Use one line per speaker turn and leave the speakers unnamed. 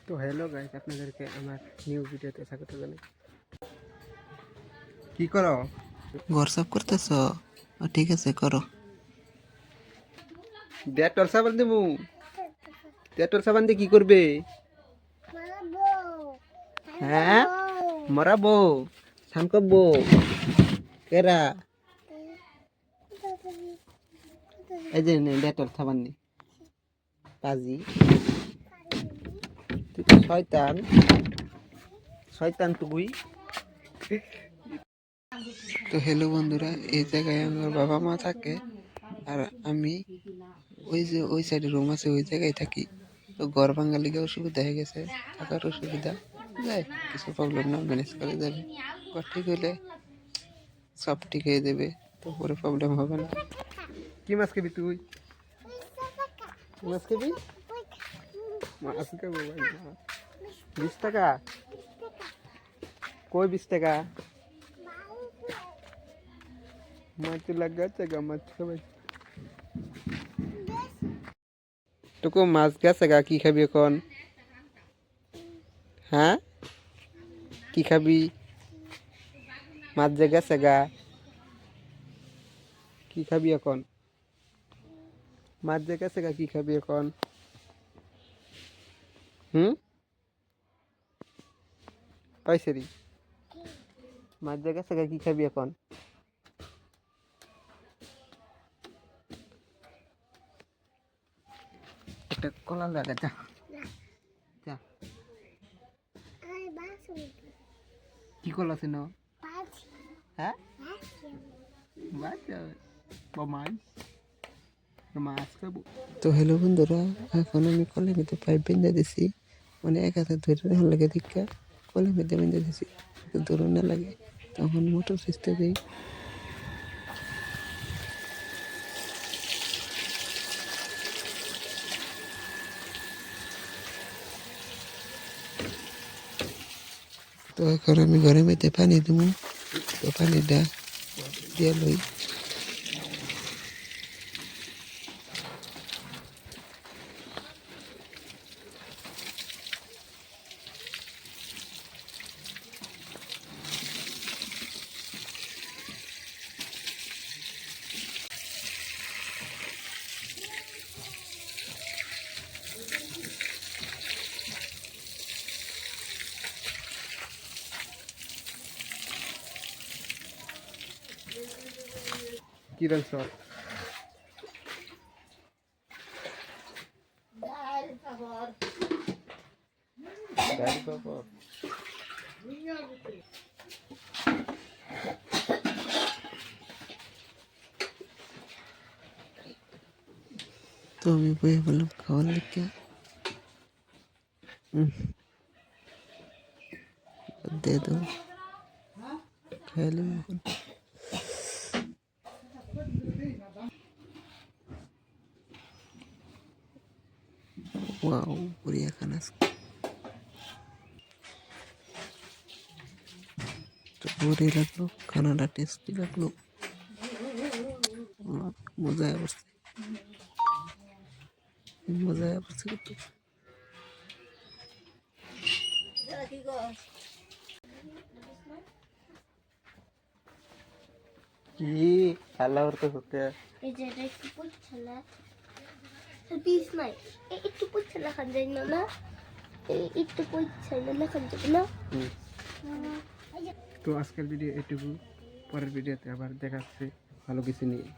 তো hello guys, আপনাদেরকে আমার নিউ ভিডিওতে স্বাগত জানাই। কি করো?
ঘর সাফ করতেছ? ঠিক আছে, করো।
ডেটল সাবান দেবো। ডেটল সাবান দিয়ে কি করবে? হ্যাঁ, মরাবো। স্নান করবো। কেরা? এই যে ডেটল সাবান নে পাজি। তুই তো শয়তান, শয়তান তুই।
তো হ্যালো বন্ধুরা, এই জায়গায় আমার বাবা মা থাকে আর আমি ওই সাইডে রুম আছে, ওই জায়গায় থাকি। তো ঘর ভাঙার লিগে অসুবিধা হয়ে গেছে, থাকার অসুবিধা, যাই কিছু প্রবলেম না, ম্যানেজ করে যাবে। ঘর ঠিক হইলে সব ঠিক হয়ে যাবে, তো পরে প্রবলেম হবে না।
কি মাছ খাবি তুই? মাছ খাবি? মাছ খাবো ভাই। 20 টাকা? কই 20 টাকা? মাছ লাগাচ্ছে গা, মাছ খাবে। টুকু মাছ গেছে গা, কি খাবি এখন? হ্যাঁ, কি খাবি? মাছ যে গেছে গা, কি খাবি এখন? মাছ যে গেছে গা, কি খাবি এখন? পাইছে রে, মাছ যে গেছে গা, কি খাবি এখন? একটা কলা লাগা, যা যা। কি কলা আছে না? হ্যাঁ, মাছ খাবো।
তো হ্যালো বন্ধুরা, এখন আমি কলের মধ্যে পাইপ বেঁধে দিছি, মানে এক হাতে ধরে রাখার লাগে দীক্ষা কলের মধ্যে বেঁধে দিছি, দূরে না লাগে। তখন মোটর সিস্টেম দিই। তো এখন আমি ঘরের মধ্যে পানি দিব, তো পানিটা দিয়ে লই।
কি রাখছ?
তো আমি বয়ে বললাম খাওয়ার লিখে দিয়ে দাও, খেয়ালি এখন। ওয়াও, बढ़िया खाना। তো বুড়ি লাগলো, খানাটা টেস্টি লাগলো, মজা আসছে, মজা আসছে কিন্তু।
কি খেলা করতে করতে
এই যে এটা একটু পুচ্ছলা পিস নাই, একটু পুচ্ছলা খান যায় না, একটু পুচ্ছলা খান যাবে না।
তো আজকের ভিডিও এটুকু, পরের ভিডিওতে আবার দেখাচ্ছি ভালো কিছু নিয়ে।